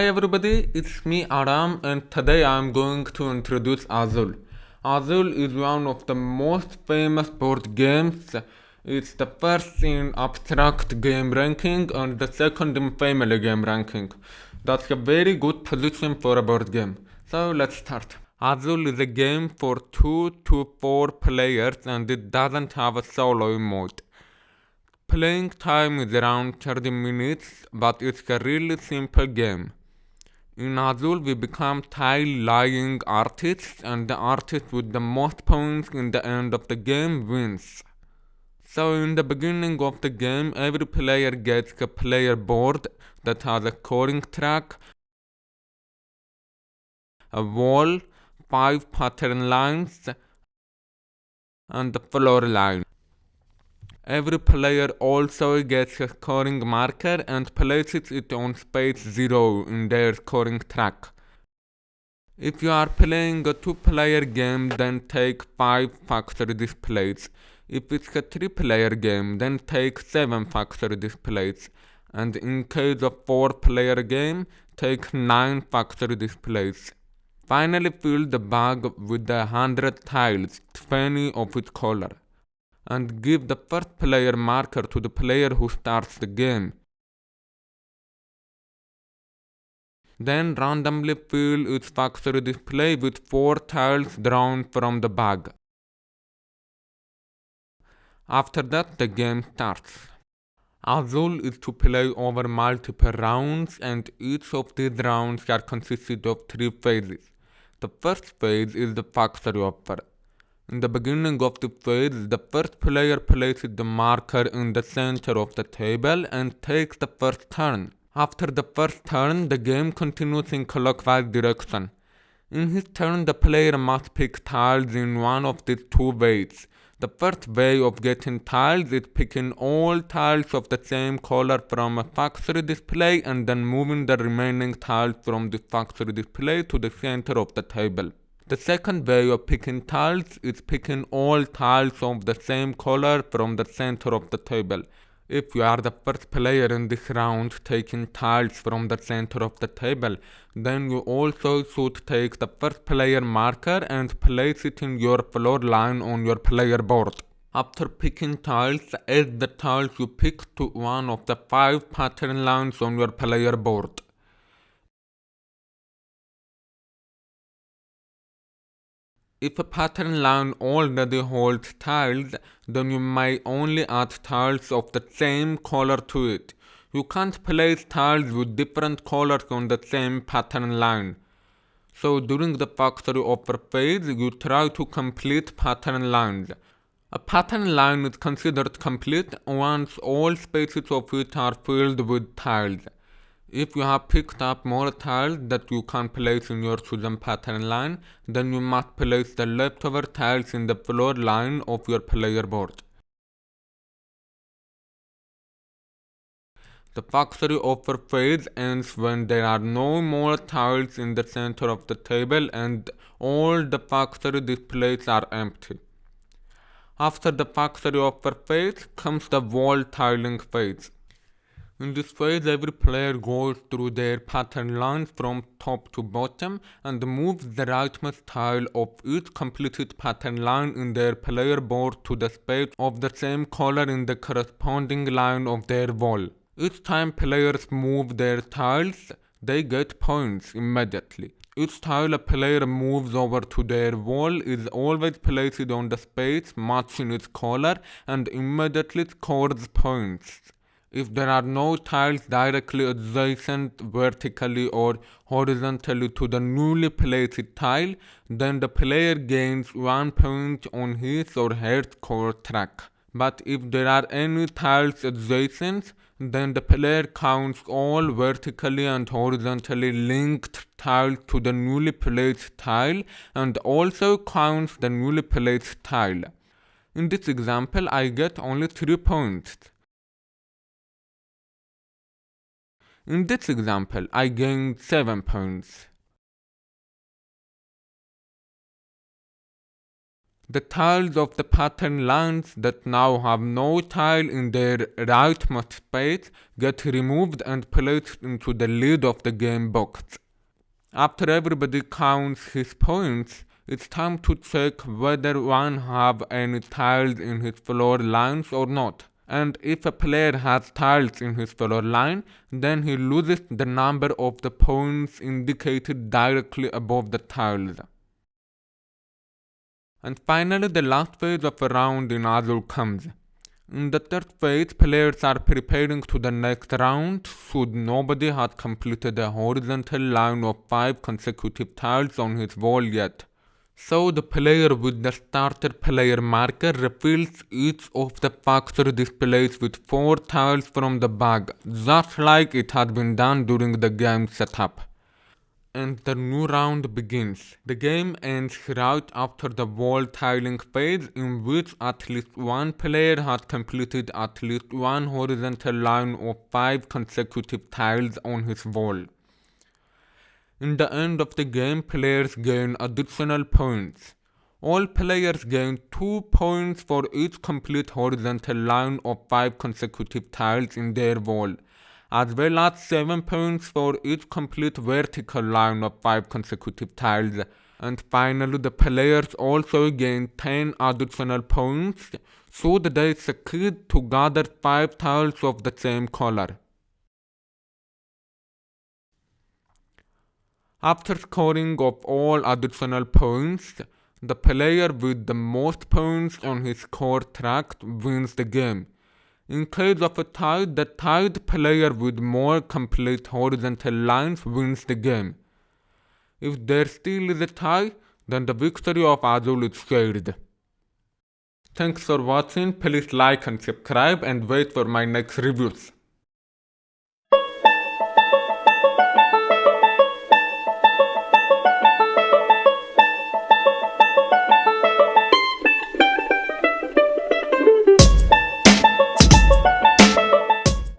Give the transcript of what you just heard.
everybody, it's me Aram and today I'm going to introduce Azul. Azul is one of the most famous board games. It's the first in abstract game ranking and the second in family game ranking. That's a very good position for a board game. So let's start. Azul is a game for 2 to 4 players and it doesn't have a solo mode. Playing time is around 30 minutes, but it's a really simple game. In Azul, we become tile-laying artists, and the artist with the most points in the end of the game wins. So in the beginning of the game, every player gets a player board that has a scoring track, a wall, 5 pattern lines, and the floor line. Every player also gets a scoring marker and places it on space 0 in their scoring track. If you are playing a 2-player game, then take 5 factory displays. If it's a 3-player game, then take 7 factory displays. And in case of 4-player game, take 9 factory displays. Finally fill the bag with 100 tiles, 20 of each color. And give the first player marker to the player who starts the game. Then randomly fill each factory display with 4 tiles drawn from the bag. After that, the game starts. Azul is to play over multiple rounds and each of these rounds are consisted of 3 phases. The first phase is the factory offer. In the beginning of the phase, the first player places the marker in the center of the table and takes the first turn. After the first turn, the game continues in clockwise direction. In his turn, the player must pick tiles in one of these 2 ways. The first way of getting tiles is picking all tiles of the same color from a factory display and then moving the remaining tiles from the factory display to the center of the table. The second way of picking tiles is picking all tiles of the same color from the center of the table. If you are the first player in this round taking tiles from the center of the table, then you also should take the first player marker and place it in your floor line on your player board. After picking tiles, add the tiles you picked to one of the 5 pattern lines on your player board. If a pattern line already holds tiles, then you may only add tiles of the same color to it. You can't place tiles with different colors on the same pattern line. So during the factory offer phase, you try to complete pattern lines. A pattern line is considered complete once all spaces of it are filled with tiles. If you have picked up more tiles that you can place in your chosen pattern line, then you must place the leftover tiles in the floor line of your player board. The factory offer phase ends when there are no more tiles in the center of the table and all the factory displays are empty. After the factory offer phase comes the wall tiling phase. In this phase, every player goes through their pattern lines from top to bottom and moves the rightmost tile of each completed pattern line in their player board to the space of the same color in the corresponding line of their wall. Each time players move their tiles, they get points immediately. Each tile a player moves over to their wall is always placed on the space matching its color and immediately scores points. If there are no tiles directly adjacent vertically or horizontally to the newly placed tile, then the player gains 1 point on his or her score track. But if there are any tiles adjacent, then the player counts all vertically and horizontally linked tiles to the newly placed tile and also counts the newly placed tile. In this example, I get only 3 points. In this example, I gained 7 points. The tiles of the pattern lines that now have no tile in their rightmost space get removed and placed into the lid of the game box. After everybody counts his points, it's time to check whether one have any tiles in his floor lines or not. And if a player has tiles in his floor line, then he loses the number of the points indicated directly above the tiles. And finally, the last phase of a round in Azul comes. In the third phase, players are preparing to the next round should nobody has completed a horizontal line of 5 consecutive tiles on his wall yet. So the player with the starter player marker refills each of the factory displays with 4 tiles from the bag, just like it had been done during the game setup. And the new round begins. The game ends right after the wall tiling phase, in which at least one player has completed at least one horizontal line of 5 consecutive tiles on his wall. In the end of the game, players gain additional points. All players gain 2 points for each complete horizontal line of 5 consecutive tiles in their wall, as well as 7 points for each complete vertical line of 5 consecutive tiles. And finally, the players also gain 10 additional points should they succeed to gather 5 tiles of the same color. After scoring of all additional points, the player with the most points on his score track wins the game. In case of a tie, the tied player with more complete horizontal lines wins the game. If there still is a tie, then the victory of Azul is shared. Thanks for watching, please like and subscribe and wait for my next reviews.